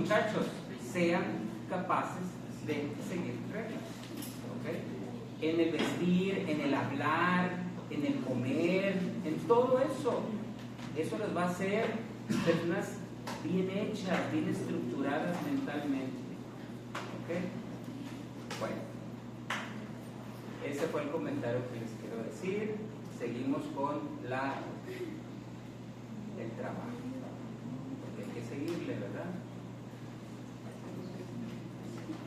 muchachos, sean capaces de seguir reglas, ¿ok? En el vestir, en el hablar, en el comer, en todo eso. Eso les va a hacer personas bien hechas, bien estructuradas mentalmente, ¿ok? Bueno, ese fue el comentario que les quiero decir. Seguimos con el trabajo, porque hay que seguirle, ¿verdad?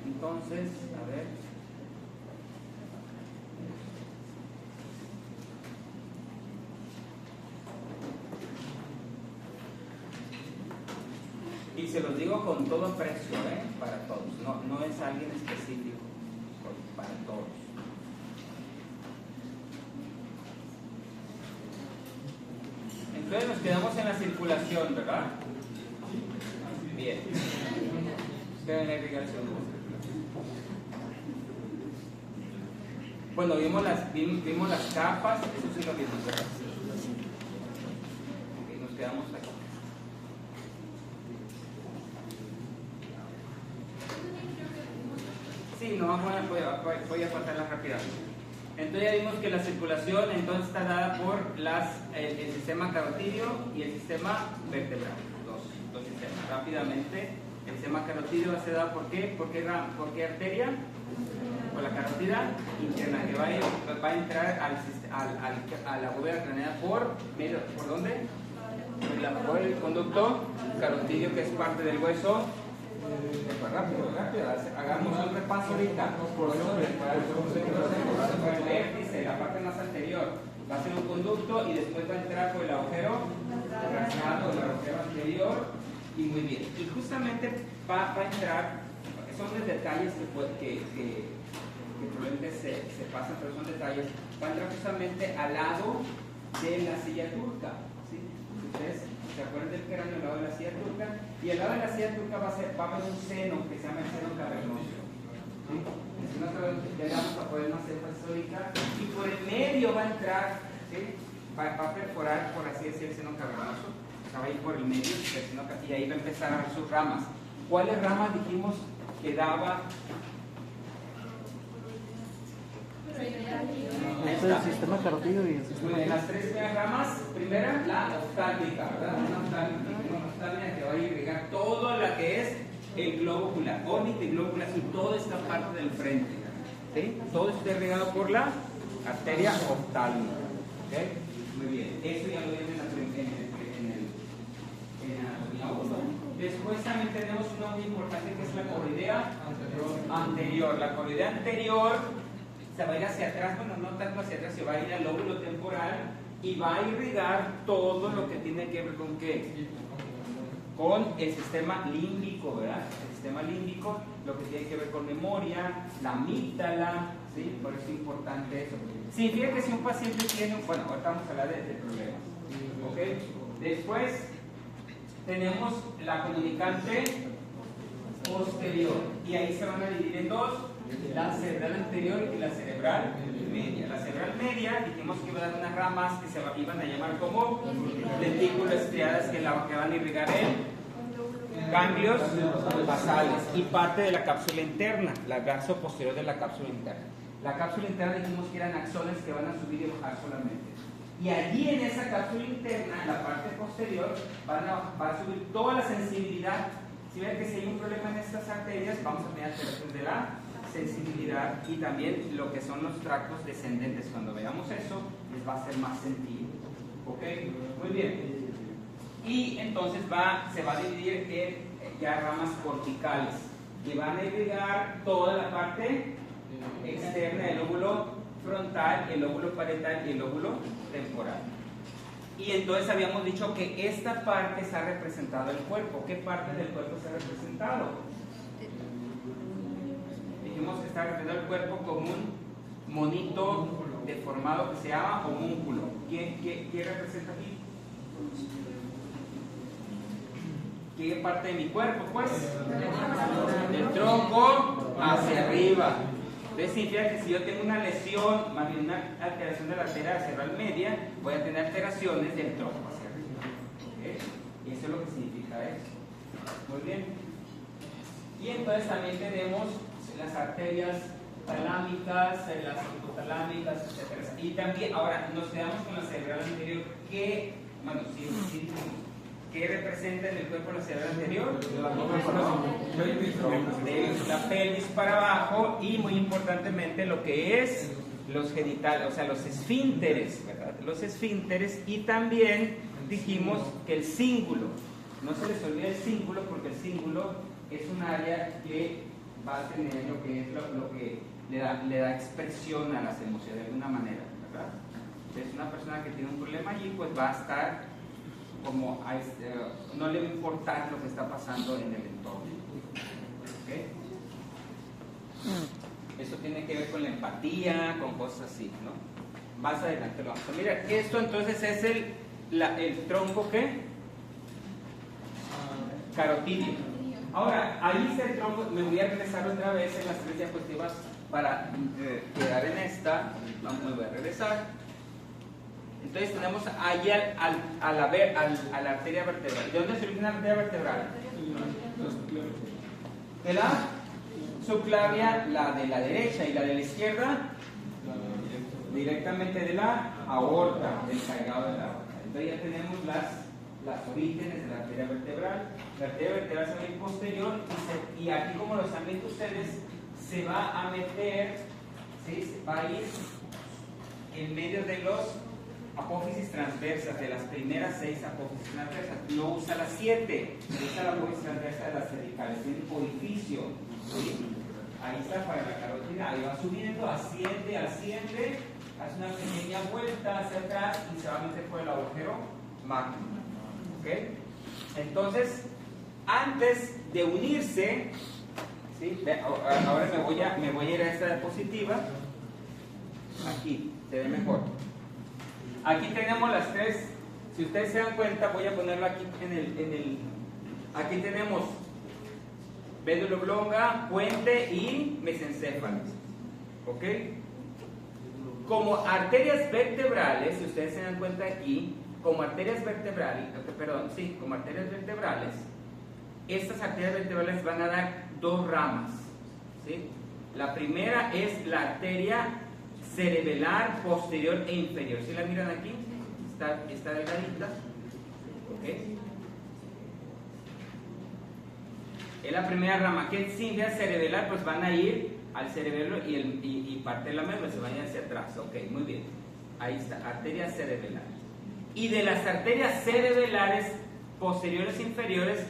Entonces, a ver. Y se los digo con todo precio, para todos, no es alguien específico, para todos. Entonces nos quedamos en la circulación, ¿verdad? Bien. En la irrigación. Bueno, vimos las capas, eso sí lo vimos, ¿verdad? Ok, nos quedamos aquí. Sí, no, voy a pasarla rápidamente. Entonces ya vimos que la circulación entonces está dada por el sistema carotidio y el sistema vertebral, dos sistemas. Rápidamente, el sistema carotidio va a ser dado ¿por qué? ¿Por qué arteria? Por la carótida interna, que va a entrar a la bóveda craneal ¿por dónde? Por el conducto carotidio, que es parte del hueso. Rápido, hagamos un repaso ahorita. Por el vértice, la parte más anterior, va a ser un conducto y después va a entrar por el agujero rasgado, el agujero anterior, y muy bien. Y justamente va a entrar, son los detalles que probablemente se pasan, pero son detalles, va a entrar justamente al lado de la silla turca, ¿sí? Ustedes se acuerdan del cráneo al lado de la silla turca, y al lado de la silla turca va a haber un seno que se llama el seno cavernoso, ¿sí? El seno cavernoso ya vamos a poner más énfasis ahorita, y por el medio va a entrar, ¿sí? va a perforar, por así decir, el seno cavernoso, o sea, va a ir por el medio, y ahí va a empezar a dar sus ramas. ¿Cuáles ramas dijimos que daba? El sistema carotidio y el sistema. Las tres primeras ramas, primera, la oftálmica, ¿verdad? Una oftálmica que va a irrigar todo lo que es el globo ocular, órbita y globo ocular, y toda esta parte del frente, ¿sí? Todo está irrigado por la arteria oftálmica, ¿ok? Muy bien, eso ya lo vimos en la anatomía 1. Después también tenemos una muy importante que es la corridea anterior. La corridea anterior se va a ir hacia atrás, bueno, no tanto hacia atrás, se va a ir al lóbulo temporal y va a irrigar todo lo que tiene que ver con ¿qué? Con el sistema límbico, ¿verdad? El sistema límbico, lo que tiene que ver con memoria, la amígdala, ¿sí? Por eso es importante eso. Significa que si un paciente tiene, bueno, ahorita vamos a hablar de problemas, ¿ok? Después tenemos la comunicante posterior, y ahí se van a dividir en dos: la cerebral anterior y la cerebral media. La cerebral media dijimos que iba a dar unas ramas que se iban a llamar como lentículas estriadas, que van a irrigar en ganglios basales y parte de la cápsula interna, la brazo posterior de la cápsula interna. La cápsula interna dijimos que eran axones que van a subir y bajar solamente. Y allí en esa cápsula interna, en la parte posterior, va a subir toda la sensibilidad. Si ven que si hay un problema en estas arterias, vamos a tener alteraciones de la sensibilidad y también lo que son los tractos descendentes. Cuando veamos eso, les va a hacer más sentido. ¿Ok? Muy bien. Y entonces se va a dividir en ya ramas corticales, que van a irrigar toda la parte externa del lóbulo frontal, el lóbulo parietal y el lóbulo temporal. Y entonces habíamos dicho que esta parte se ha representado el cuerpo. ¿Qué parte del cuerpo se ha representado? Dijimos que está representado el cuerpo como un monito deformado que se llama homúnculo. ¿Qué representa aquí? ¿Qué parte de mi cuerpo? Pues del tronco hacia arriba. Entonces significa que si yo tengo una lesión, más bien una alteración de la arteria cerebral media, voy a tener alteraciones del tronco hacia arriba. ¿Okay? Y eso es lo que significa eso. Muy bien. Y entonces también tenemos las arterias talámicas, las hipotalámicas, etc. Y también, ahora nos quedamos con la cerebral anterior, que, bueno, sí, ¿qué representa en el cuerpo la cerebral anterior? De la pelvis para abajo y muy importantemente lo que es los genitales, o sea, los esfínteres, ¿verdad? Los esfínteres, y también dijimos que el cíngulo, no se les olvide el cíngulo, porque el cíngulo es un área que va a tener lo que es lo que le da expresión a las emociones de alguna manera, ¿verdad? Entonces una persona que tiene un problema allí pues va a estar como no le va a importar lo que está pasando en el entorno. ¿Okay? Eso tiene que ver con la empatía, con cosas así, ¿no? Más adelante lo vamos a mirar. Esto entonces es el tronco, ¿qué? Carotídeo. Ahora, ahí está el tronco. Me voy a regresar otra vez en las 3 diapositivas para quedar en esta. Me voy a regresar. Entonces tenemos ahí a la arteria vertebral. ¿De dónde se origina la arteria vertebral? De la subclavia, la de la derecha, y la de la izquierda directamente de la aorta, del cargado de la aorta. Entonces ya tenemos las orígenes de la arteria vertebral. La arteria vertebral se va a ir posterior y aquí, como lo están viendo ustedes, se va a meter, ¿sí? Se va a ir en medio de los apófisis transversas, de las primeras 6 apófisis transversas. No usa las 7, usa la apófisis transversa de las cervicales, tiene un orificio, ¿sí? Ahí está para la carótida, ahí va subiendo, asciende, hace una pequeña vuelta hacia atrás y se va a meter por el agujero magno. ¿Okay? Entonces, antes de unirse, ¿sí? Ahora me voy a ir a esta diapositiva. Aquí, se ve mejor. Aquí tenemos las 3. Si ustedes se dan cuenta, voy a ponerlo aquí aquí tenemos péndulo oblonga, puente y mesencéfalo. ¿Ok? Como arterias vertebrales, si ustedes se dan cuenta aquí, como arterias vertebrales, estas arterias vertebrales van a dar 2 ramas, ¿sí? La primera es la arteria cerebelar posterior e inferior. ¿Sí la miran aquí? Está delgadita. ¿Ok? Es la primera rama. ¿Qué significa cerebelar? Pues van a ir al cerebelo y parte de la médula se van a ir hacia atrás. Ok, muy bien. Ahí está, arteria cerebelar. Y de las arterias cerebelares posteriores e inferiores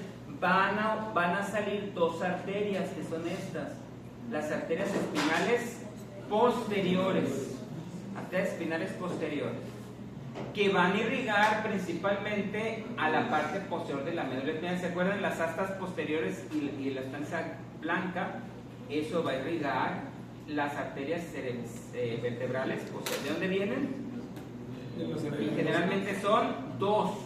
van a salir 2 arterias, que son estas. Las arterias espinales posteriores. Arterias espinales posteriores, que van a irrigar principalmente a la parte posterior de la médula espinal. ¿Se acuerdan? Las astas posteriores y la estancia blanca, eso va a irrigar las arterias vertebrales posteriores. ¿De dónde vienen? Y generalmente son dos,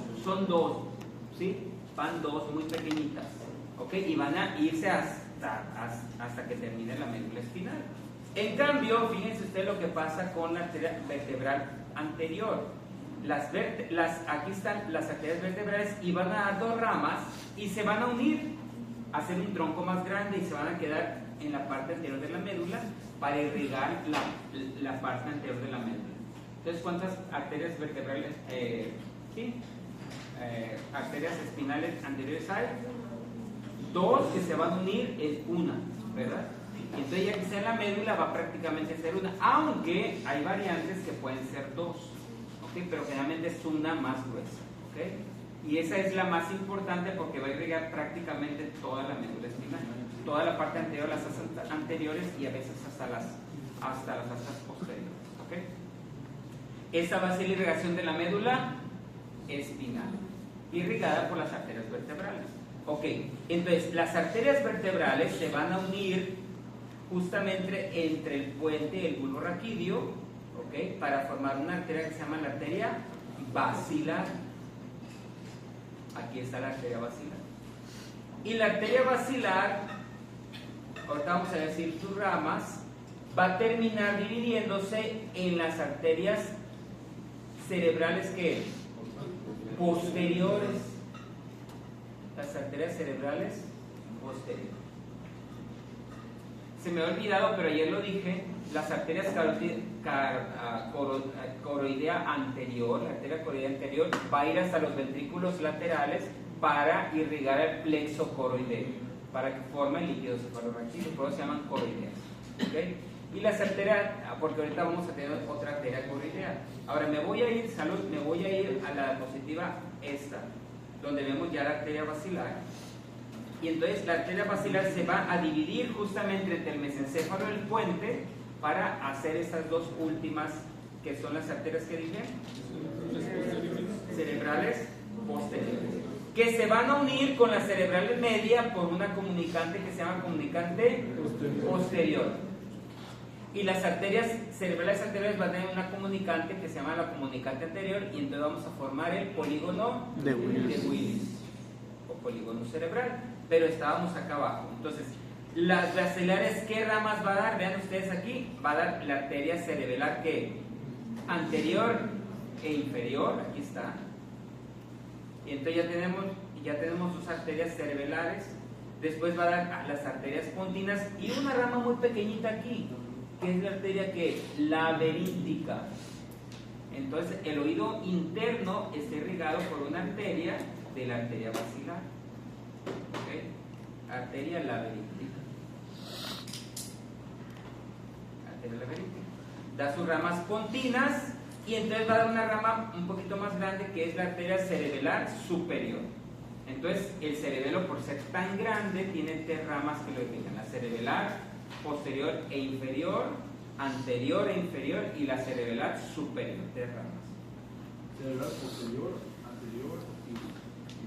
¿sí? Van 2 muy pequeñitas, ¿ok? Y van a irse hasta que termine la médula espinal. En cambio, fíjense ustedes lo que pasa con la arteria vertebral anterior. Aquí están las arterias vertebrales y van a dar 2 ramas y se van a unir, a hacer un tronco más grande y se van a quedar en la parte anterior de la médula para irrigar la parte anterior de la médula. Entonces, ¿cuántas arterias vertebrales, arterias espinales anteriores hay? 2 que se van a unir es una, ¿verdad? Entonces, ya que sea en la médula, va prácticamente a ser una, aunque hay variantes que pueden ser 2, ¿okay? Pero generalmente es una más gruesa, ¿okay? Y esa es la más importante porque va a irrigar prácticamente toda la médula espinal, toda la parte anterior, las astas anteriores y a veces hasta las astas posteriores, ¿okay? Esa va a ser la irrigación de la médula espinal, irrigada por las arterias vertebrales. Ok, entonces las arterias vertebrales se van a unir justamente entre el puente y el bulbo raquídeo, ¿ok? Para formar una arteria que se llama la arteria basilar. Aquí está la arteria basilar. Y la arteria basilar, ahorita vamos a decir sus ramas, va a terminar dividiéndose en las arterias cerebrales que posteriores. Las arterias cerebrales posteriores. se me ha olvidado, pero ayer lo dije, las arterias coroidea anterior, la arteria coroidea anterior va a ir hasta los ventrículos laterales para irrigar el plexo coroideo, para que forme el líquido cefalorraquídeo, por eso se llaman coroideas. ¿Okay? Y las arterias, porque ahorita vamos a tener otra arteria coroidea. Ahora me voy a ir, me voy a ir a la diapositiva esta, donde vemos ya la arteria basilar. Y entonces la arteria basilar se va a dividir justamente entre el mesencéfalo y el puente para hacer estas dos últimas, que son las arterias que dije, cerebrales posteriores, que se van a unir con las cerebrales media por una comunicante que se llama comunicante posterior. Y las arterias cerebrales anteriores van a tener una comunicante que se llama la comunicante anterior, y entonces vamos a formar el polígono de Willis o polígono cerebral. Pero estábamos acá abajo. Entonces, las basilares, ¿qué ramas va a dar? Vean ustedes aquí, va a dar la arteria cerebelar que anterior e inferior, aquí está. Y entonces ya tenemos sus arterias cerebelares. Después va a dar las arterias pontinas y una rama muy pequeñita aquí, que es la arteria que laberíntica. Entonces, el oído interno está irrigado por una arteria de la arteria basilar. ¿Okay? Arteria laberíntica. Arteria laberíntica. Da sus ramas pontinas y entonces va a dar una rama un poquito más grande que es la arteria cerebelar superior. Entonces el cerebelo, por ser tan grande, tiene tres ramas que lo irrigan: la cerebelar posterior e inferior, anterior e inferior, y la cerebelar superior. Tres ramas. Cerebral posterior, anterior y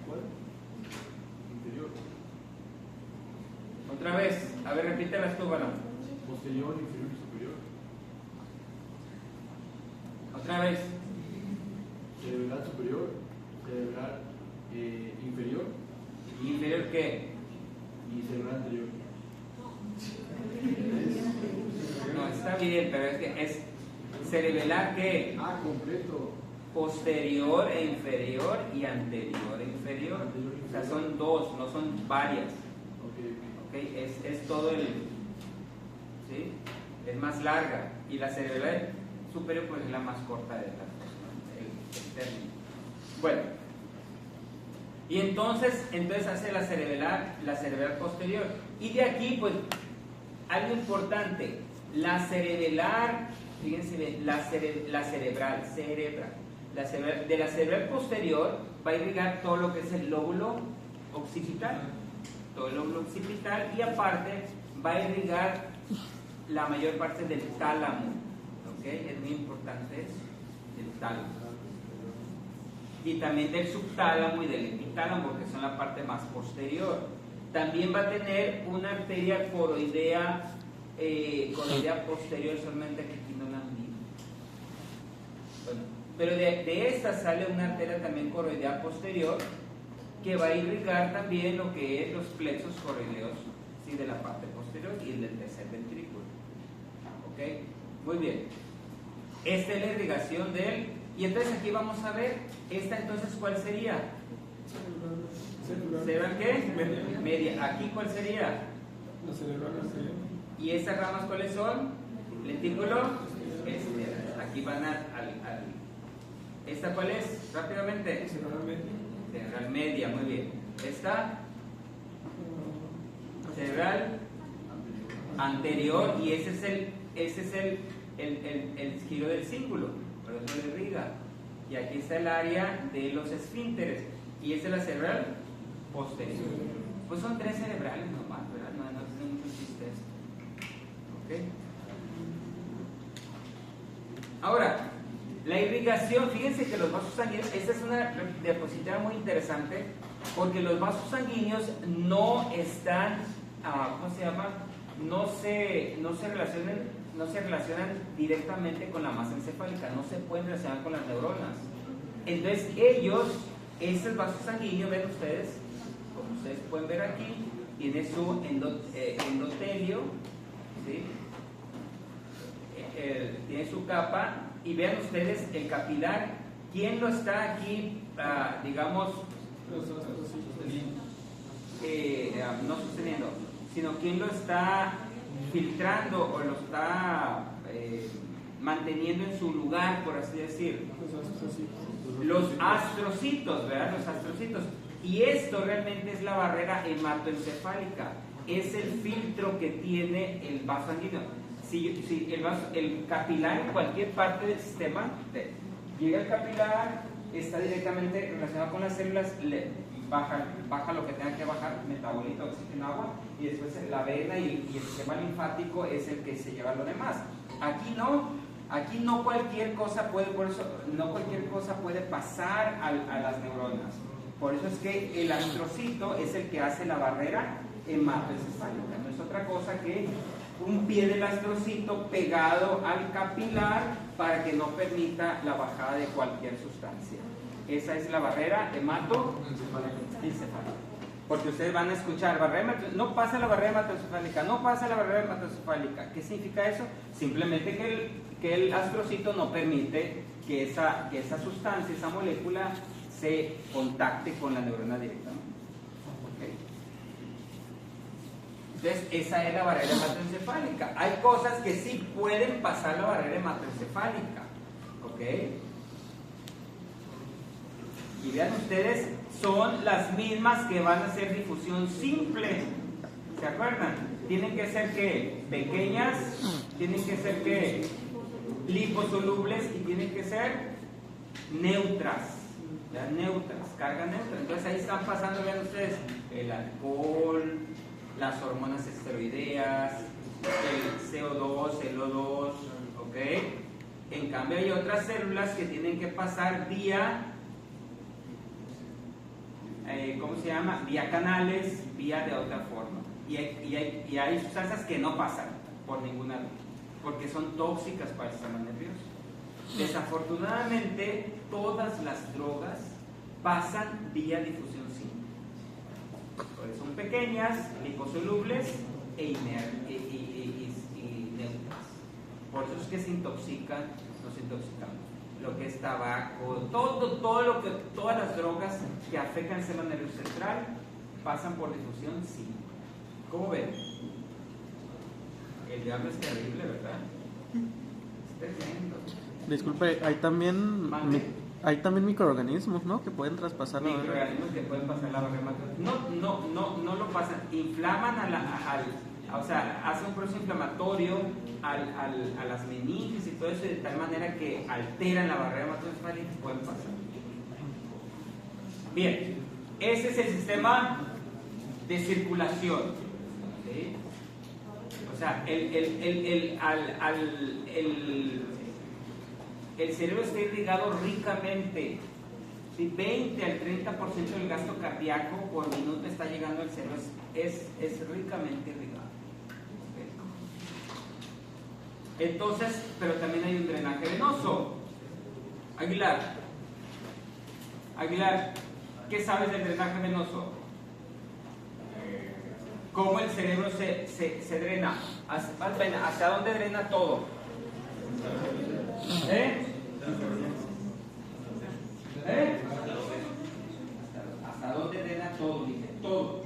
¿cuál? Inferior. Otra vez, a ver, repítelas tú, balón. Posterior, inferior y superior. Otra vez. Cerebral superior, cerebral inferior. ¿Inferior qué? Y cerebral anterior. No, está bien, pero es que es cerebelar ¿qué? Ah, completo. Posterior e inferior y anterior e inferior. O sea, son dos, no son varias. Okay, es todo el, ¿sí? Es más larga, y la cerebral superior pues es la más corta de las dos, el término. Bueno, y entonces hace la cerebral posterior, y de aquí pues algo importante, la cerebelar, fíjense bien, la cerebral, de la cerebral posterior va a irrigar todo lo que es el lóbulo occipital. Todo el lóbulo occipital, y aparte va a irrigar la mayor parte del tálamo. ¿Okay? Es muy importante eso, del tálamo. Y también del subtálamo y del epitálamo, porque son la parte más posterior. También va a tener una arteria coroidea posterior, solamente que aquí no la han visto. Bueno, pero de esta sale una arteria también coroidea posterior, que va a irrigar también lo que es los plexos coroideos, ¿sí? De la parte posterior y el del tercer ventrículo. ¿Ok? Muy bien. Esta es la irrigación de él. Y entonces aquí vamos a ver, esta entonces, ¿cuál sería? ¿Cerebral qué? Media. ¿Aquí cuál sería? La cerebral anterior. ¿Y estas ramas cuáles son? Lentículo. Aquí van al ¿esta cuál es? Rápidamente. Cerebral media, muy bien. Esta cerebral anterior, y ese es el giro del cíngulo, por eso le irriga. Y aquí está el área de los esfínteres, y esa es la cerebral posterior. Pues son tres cerebrales nomás, ¿verdad? No tiene mucho chiste esto. ¿Ok? Ahora, la irrigación, fíjense que los vasos sanguíneos, esta es una diapositiva muy interesante, porque los vasos sanguíneos no están, ¿cómo se llama? No se relacionan directamente con la masa encefálica, no se pueden relacionar con las neuronas. Entonces estos vasos sanguíneos, ven ustedes, como ustedes pueden ver aquí, tiene su endotelio, ¿sí? Tiene su capa. Y vean ustedes el capilar, ¿quién lo está aquí, digamos, no sosteniendo, sino quién lo está filtrando o lo está manteniendo en su lugar, por así decir. Los astrocitos, ¿verdad? Los astrocitos. Y esto realmente es la barrera hematoencefálica. Es el filtro que tiene el vaso sanguíneo. Si el capilar en cualquier parte del sistema, llega el capilar, está directamente relacionado con las células, baja lo que tenga que bajar, metabolito, oxígeno, agua, y después la vena y el sistema linfático es el que se lleva lo demás. Aquí no cualquier cosa puede, por eso, no cualquier cosa puede pasar a las neuronas. Por eso es que el astrocito es el que hace la barrera hematoencefálica. No es otra cosa que un pie del astrocito pegado al capilar para que no permita la bajada de cualquier sustancia. Esa es la barrera hematoencefálica. Porque ustedes van a escuchar, no pasa la barrera hematoencefálica, no pasa la barrera hematoencefálica. ¿Qué significa eso? Simplemente que el astrocito no permite que esa sustancia, esa molécula, se contacte con la neurona directamente. ¿Okay? Entonces, esa es la barrera hematoencefálica. Hay cosas que sí pueden pasar la barrera hematoencefálica. ¿Ok? Y vean ustedes, son las mismas que van a hacer difusión simple. ¿Se acuerdan? Tienen que ser ¿qué? Pequeñas, tienen que ser ¿qué? Liposolubles y tienen que ser neutras. ¿Ya? Neutras, carga neutra. Entonces ahí están pasando, vean ustedes, el alcohol, las hormonas esteroideas, el CO2, el O2, ¿ok? En cambio hay otras células que tienen que pasar vía, ¿cómo se llama? Vía canales, vía de otra forma. Y hay sustancias que no pasan por ninguna vía, porque son tóxicas para el sistema nervioso. Desafortunadamente, todas las drogas pasan vía difusión simple. Pues son pequeñas, liposolubles y neutras. Por eso es que se intoxican, nos intoxicamos. Lo que es tabaco, todas las drogas que afectan el sistema nervioso central pasan por difusión simple. ¿Cómo ven? El diablo es terrible, ¿verdad? Es tremendo. Disculpe, hay también microorganismos, ¿no? Que pueden traspasar la barrera. Microorganismos que pueden pasar la barrera hematoencefálica. No lo pasan. Inflaman o sea, hacen un proceso inflamatorio a las meninges y todo eso de tal manera que alteran la barrera hematoencefálica y pueden pasar. Bien, ese es el sistema de circulación. ¿Sí? O sea, el cerebro está irrigado ricamente. ¿Sí? 20 al 30% del gasto cardíaco por minuto está llegando al cerebro. Es ricamente irrigado. ¿Okay? Entonces, pero también hay un drenaje venoso. Aguilar, ¿qué sabes del drenaje venoso? ¿Cómo el cerebro se drena? ¿Hacia dónde drena todo? ¿Hasta dónde drena todo? Dije, todo.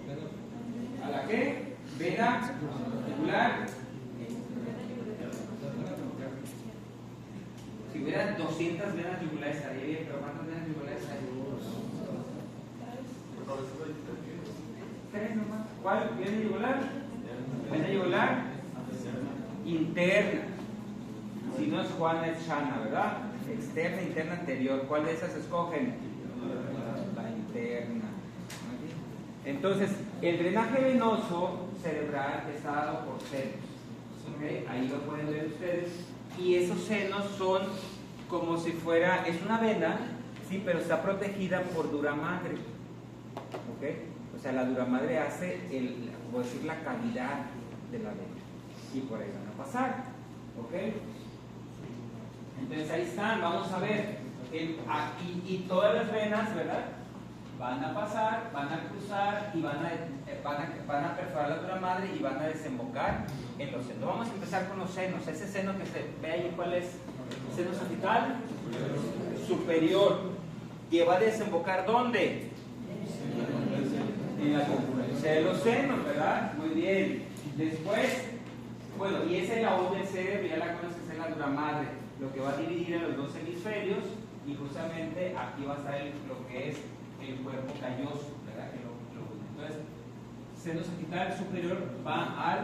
¿A la qué? Vena yugular. Si hubiera 200 venas yugulares estaría bien, pero ¿cuántas venas yugulares hay? 3 nomás. ¿Cuál? ¿Vena yugular? Vena yugular interna. Si no es Juana, es Shana, ¿verdad? Externa, interna, anterior. ¿Cuál de esas escogen? La interna. Entonces, el drenaje venoso cerebral está dado por senos. ¿Okay? Ahí lo pueden ver ustedes. Y esos senos son como si fuera, es una vena, sí, pero está protegida por dura madre. ¿Okay? O sea, la dura madre hace, voy a decir, la cavidad de la vena. Y por ahí van a pasar. ¿Ok? Entonces ahí están, vamos a ver. Y todas las venas, ¿verdad? Van a pasar, van a cruzar y van a perforar la dura madre y van a desembocar en los senos. Vamos a empezar con los senos. Ese seno que se ve ahí, ¿cuál es? Seno sagital superior. ¿Que va a desembocar dónde? En la confluencia de los senos, ¿verdad? Muy bien. Después, Bueno, y esa es la voz del cerebro, ya la conoces, en la dura madre, lo que va a dividir en los dos hemisferios, y justamente aquí va a estar lo que es el cuerpo calloso, ¿verdad? Entonces, seno sagital superior va al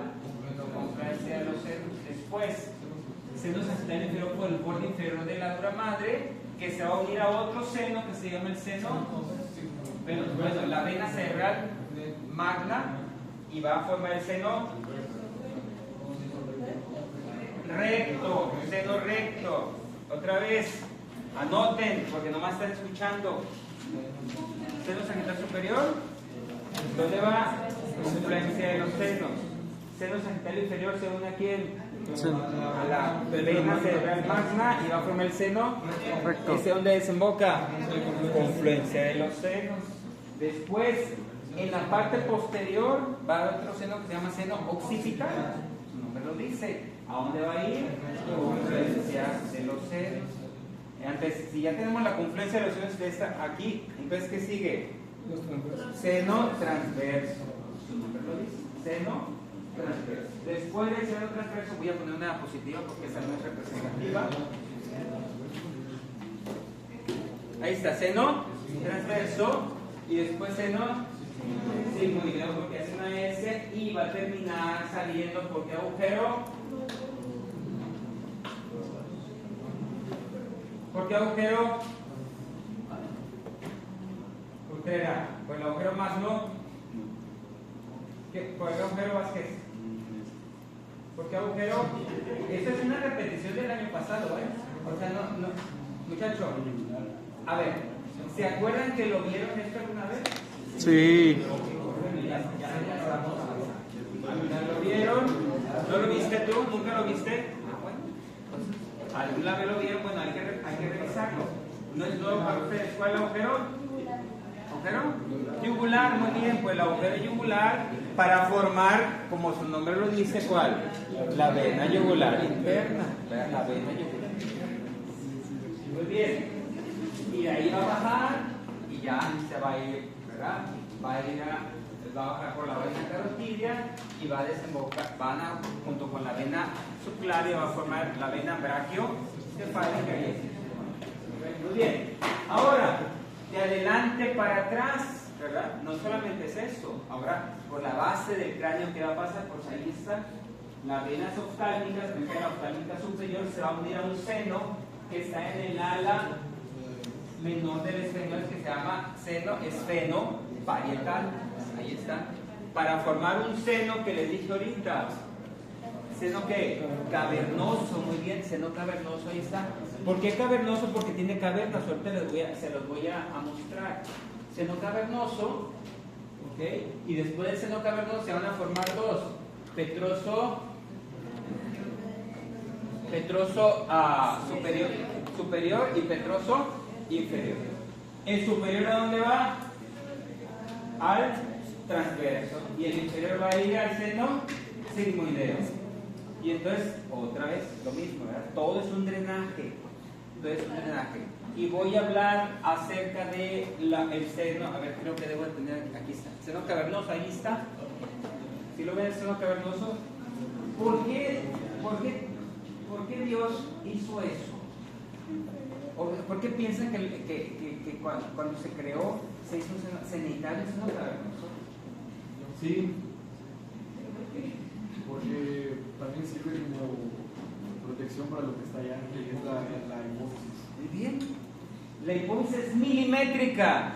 confluencia de los senos. Después, seno sagital inferior por el borde inferior de la dura madre, que se va a unir a otro seno que se llama el seno, bueno, la vena cerebral magna, y va a formar el seno recto, seno recto. Otra vez, anoten, porque nomás están escuchando. Seno sagital superior, ¿dónde va? Confluencia de los senos. Seno sagital inferior se une a quién? A la vena cerebral magna, y va a formar el seno Recto. ¿Ese dónde desemboca? Confluencia de los senos. Después, en la parte posterior va a haber otro seno que se llama seno occipital. Su nombre lo dice. ¿A dónde va a ir? Confluencia de los senos. Antes, si ya tenemos la confluencia de los senos de esta aquí, entonces ¿qué sigue? Seno transverso. Su nombre lo dice. Seno transverso. Después del seno transverso voy a poner una diapositiva porque esa no es representativa. Ahí está, seno transverso, y después seno sigmoideo porque hace una S, y va a terminar saliendo por qué agujero. ¿Por qué agujero? ¿Usted era? ¿Por el agujero Maslow? ¿Por qué agujero Vázquez? ¿Por qué agujero? Esto es una repetición del año pasado, ¿eh? O sea, no, muchachos, a ver, ¿se acuerdan que lo vieron esto alguna vez? Sí. Ya lo vieron. ¿No lo viste tú? ¿Nunca lo viste? Ah, bueno. ¿Alguna vez lo vieron? Bueno, hay que revisarlo. No es nuevo para ustedes. ¿Cuál es el agujero? ¿Agujero? Yugular, muy bien. Pues el agujero yugular para formar, como su nombre lo dice, ¿cuál? La vena yugular interna. La vena yugular. Muy bien. Y de ahí va a bajar y ya se va a ir, ¿verdad? Va a bajar por la vena carotidia y va a desembocar, junto con la vena subclavia, va a formar la vena brachiocefálica y así. Muy bien. Ahora, de adelante para atrás, ¿verdad? No solamente es esto. Ahora, por la base del cráneo, ¿qué va a pasar? Pues ahí está. La vena oftálmica, la oftálmica superior, se va a unir a un seno que está en el ala menor del esfenoide, que se llama seno esfenoparietal. Ahí está. Para formar un seno que les dije ahorita. ¿Seno qué? Cavernoso, muy bien, seno cavernoso, ahí está. ¿Por qué cavernoso? Porque tiene cavernas, ahorita se los voy a mostrar. Seno cavernoso, ¿ok? Y después del seno cavernoso se van a formar dos. Petroso superior y petroso inferior. ¿El superior a dónde va? Al transverso. Y el inferior va a ir al seno sigmoideo. Y entonces, otra vez, lo mismo, ¿verdad? Todo es un drenaje. Y voy a hablar acerca de el seno. A ver, creo que debo de tener, aquí está. Seno cavernoso, ahí está. ¿Sí lo ven el seno cavernoso? ¿Por qué Dios hizo eso? ¿Por qué piensan que cuando se creó se necesitaba el seno cavernoso? Sí, porque también sirve como protección para lo que está allá, que es la hipófisis. Muy bien. La hipófisis es milimétrica.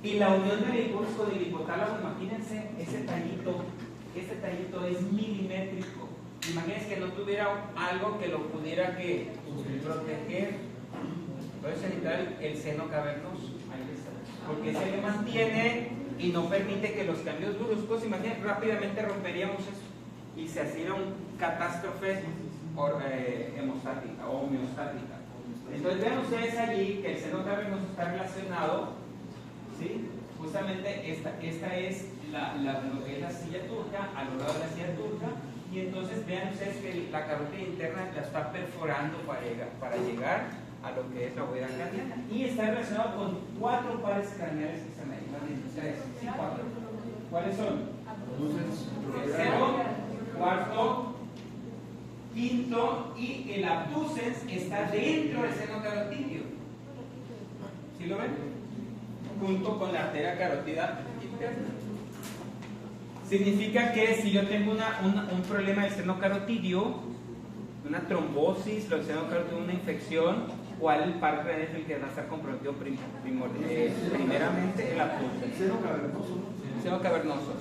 Y la unión de la hipófisis con el hipotálamo, imagínense, ese tallito es milimétrico. Imagínense que no tuviera algo que lo pudiera proteger. Entonces se necesita el seno cavernoso. Ahí está. Porque ese le mantiene y no permite que los cambios bruscos, imagínense, rápidamente romperíamos eso y se hacía una catástrofe hemostática o homeostática. Entonces vean ustedes allí que el seno cavernoso está relacionado, ¿sí? Justamente esta es lo que es la silla turca, a lo largo de la silla turca, y entonces vean ustedes que la carótida interna la está perforando para llegar a lo que es la bóveda craneana, y está relacionado con 4 pares craneales que están ahí. Sí, 4. ¿Cuáles son? Tercero, cuarto, chiquito y el abducens está dentro del seno carotidio. ¿Sí lo ven? Junto con la arteria carótida interna. Significa que si yo tengo un problema del seno carotidio, una trombosis, del seno carotidio, una infección, ¿cuál parte es el que va a estar comprometido primeramente? El abducens. Seno cavernoso, ¿no?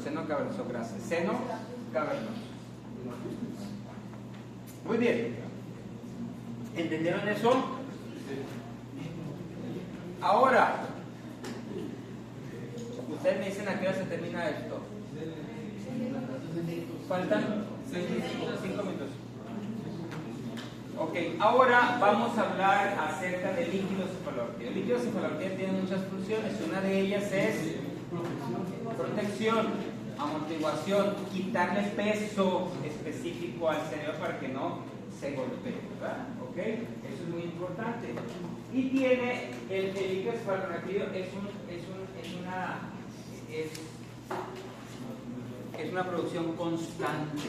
Seno cavernoso, gracias. Seno cavernoso. Muy bien. ¿Entendieron eso? Ahora, ustedes me dicen a qué hora se termina esto. Faltan 5 minutos. Ok, ahora vamos a hablar acerca del líquido cefalorraquídeo. El líquido cefalorraquídeo tiene muchas funciones. Una de ellas es protección, amortiguación, quitarle peso específico al cerebro para que no se golpee, ¿verdad? ¿Ok? Eso es muy importante. Y tiene, el líquido cefalorraquídeo es una producción constante.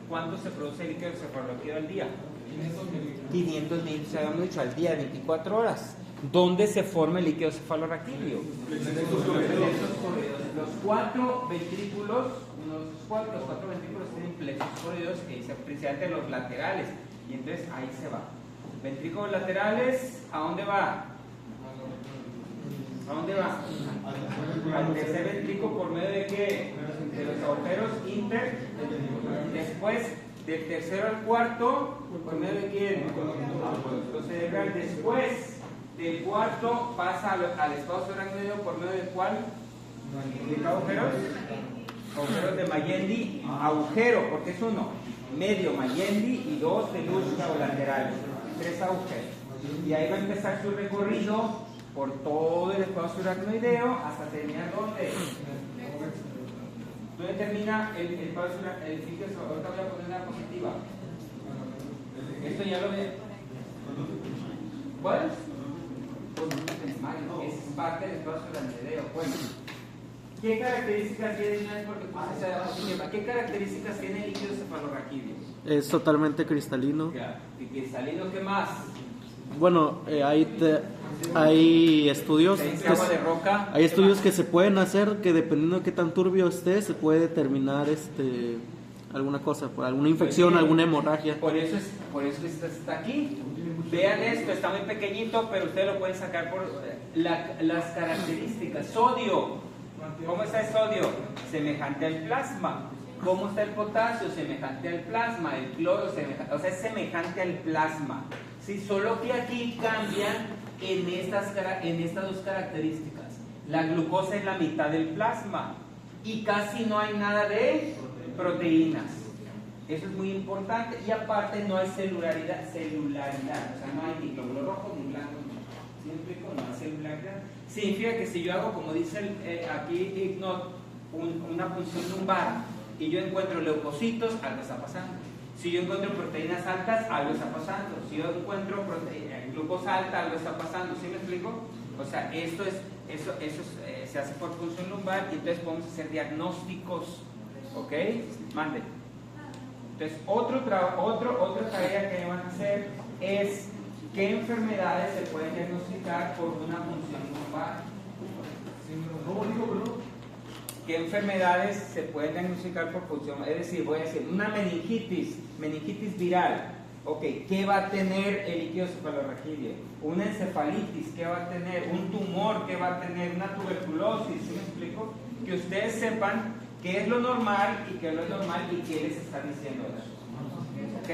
¿Cuánto se produce el líquido cefalorraquídeo al día? 500 mililitros, habíamos dicho, al día, 24 horas. ¿Dónde se forma el líquido cefalorraquídeo? Los cuatro ventrículos tienen plexos corridos, principalmente los laterales, y entonces ahí se va. Ventrículos laterales, ¿a dónde va? ¿A dónde va? Al tercer ventrículo, ¿por medio de qué? De los agujeros inter. Después, del tercero al cuarto, ¿por medio de quién? Lo cerebral. Después del cuarto pasa al espacio aracnoideo, ¿por medio de cuál? ¿De agujeros? Agujeros de Magendie, agujero, porque es uno, medio Magendie y 2 de luz laterales, 3 agujeros. Y ahí va a empezar su recorrido por todo el espacio aracnoideo hasta terminar ¿dónde? ¿Dónde termina el espacio aracnoideo? Ahorita voy a poner una diapositiva. Esto ya lo ve. ¿Cuál? Es parte del espacio aracnoideo. Bueno. ¿Qué características tiene? ¿Qué características tiene el líquido cefalorraquídeo? Es totalmente cristalino. ¿Y cristalino qué más? Bueno, hay estudios agua de roca. hay estudios que se pueden hacer que dependiendo de qué tan turbio esté se puede determinar alguna cosa, por alguna infección, alguna hemorragia. Por eso está aquí. Vean esto, está muy pequeñito, pero ustedes lo pueden sacar por las características. Sodio. ¿Cómo está el sodio? Semejante al plasma. ¿Cómo está el potasio? Semejante al plasma. El cloro, es semejante al plasma. Sí, solo que aquí cambian en estas dos características. La glucosa es la mitad del plasma y casi no hay nada de proteínas. Eso es muy importante. Y aparte no hay celularidad. O sea, no hay ni glóbulo rojo ni blanco. ¿Sí me explico? No hay celularidad. Significa que si yo hago, como dice aquí Ignot, una punción lumbar y yo encuentro leucocitos, algo está pasando. Si yo encuentro proteínas altas, algo está pasando. Si yo encuentro glucosa alta, algo está pasando. ¿Sí me explico? O sea, eso se hace por punción lumbar y entonces podemos hacer diagnósticos. ¿Ok? Mande. Entonces, otra tarea que van a hacer es ¿qué enfermedades se pueden diagnosticar por una punción lumbar? ¿Qué enfermedades se pueden diagnosticar por punción? Es decir, voy a decir, una meningitis viral. Ok, ¿qué va a tener el líquido cefalorraquídeo? Una encefalitis, ¿qué va a tener? Un tumor, ¿qué va a tener? Una tuberculosis, ¿sí me explico? Que ustedes sepan qué es lo normal y qué no es normal y qué les está diciendo eso. ¿Ok?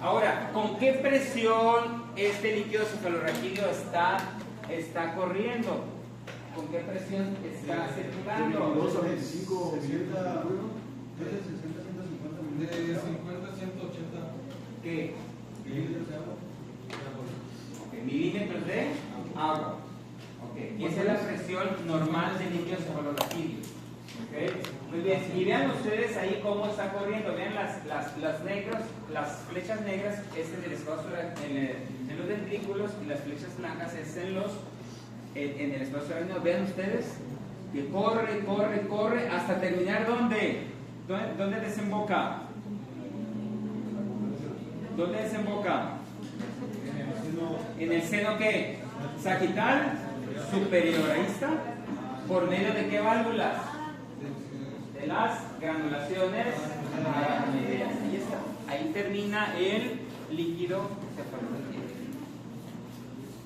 Ahora, ¿con qué presión este líquido cefalorraquídeo está corriendo? ¿Con qué presión está circulando? 2 a 25, 60, de 50 a 180. ¿Qué? mililitros de agua. Ok, milímetros de agua. Ok, y esa es la presión normal del líquido cefalorraquídeo. Ok, muy bien. Y vean ustedes ahí cómo está corriendo. Vean las flechas negras es en el espacio, en los ventrículos, y las flechas blancas es en el espacio aéreo. Vean ustedes que corre hasta terminar ¿dónde? ¿Dónde desemboca? ¿Dónde desemboca? En el seno ¿qué? Sagital superior, ahí está. ¿Por medio de qué válvulas? De las granulaciones aracnoideas. Ahí está. Ahí termina el líquido cefalorraquídeo.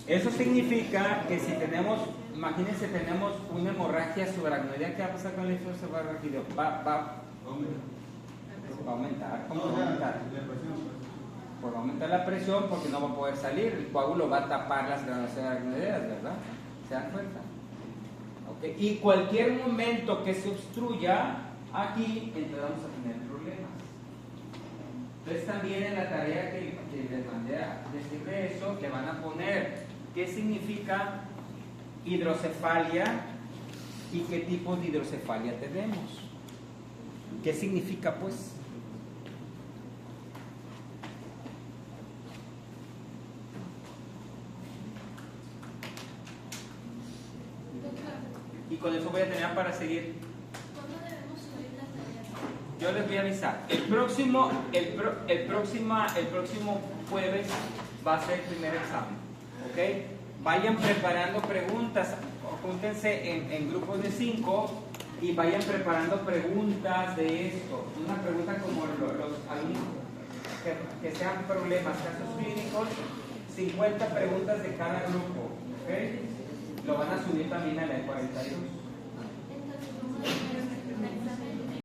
Eso significa que si tenemos, imagínense, tenemos una hemorragia subaracnoidea, ¿qué va a pasar con el líquido cefalorraquídeo? Va a aumentar. ¿Cómo va a aumentar? Pues va a aumentar la presión porque no va a poder salir. El coágulo va a tapar las granulaciones aracnoideas, ¿verdad? ¿Se dan cuenta? Okay. Y cualquier momento que se obstruya aquí, entonces vamos a tener problemas. Entonces también en la tarea que les mandé a decirle eso, le van a poner qué significa hidrocefalia y qué tipos de hidrocefalia tenemos. ¿Qué significa pues? Y con eso voy a tener para seguir. ¿Cuándo debemos subir las tareas? Yo les voy a avisar. El próximo jueves va a ser el primer examen. ¿Ok? Vayan preparando preguntas. Júntense en grupos de 5 y vayan preparando preguntas de esto. Una pregunta como los alumnos que sean problemas, casos clínicos, 50 preguntas de cada grupo. ¿Ok? Lo van a subir también a la E42.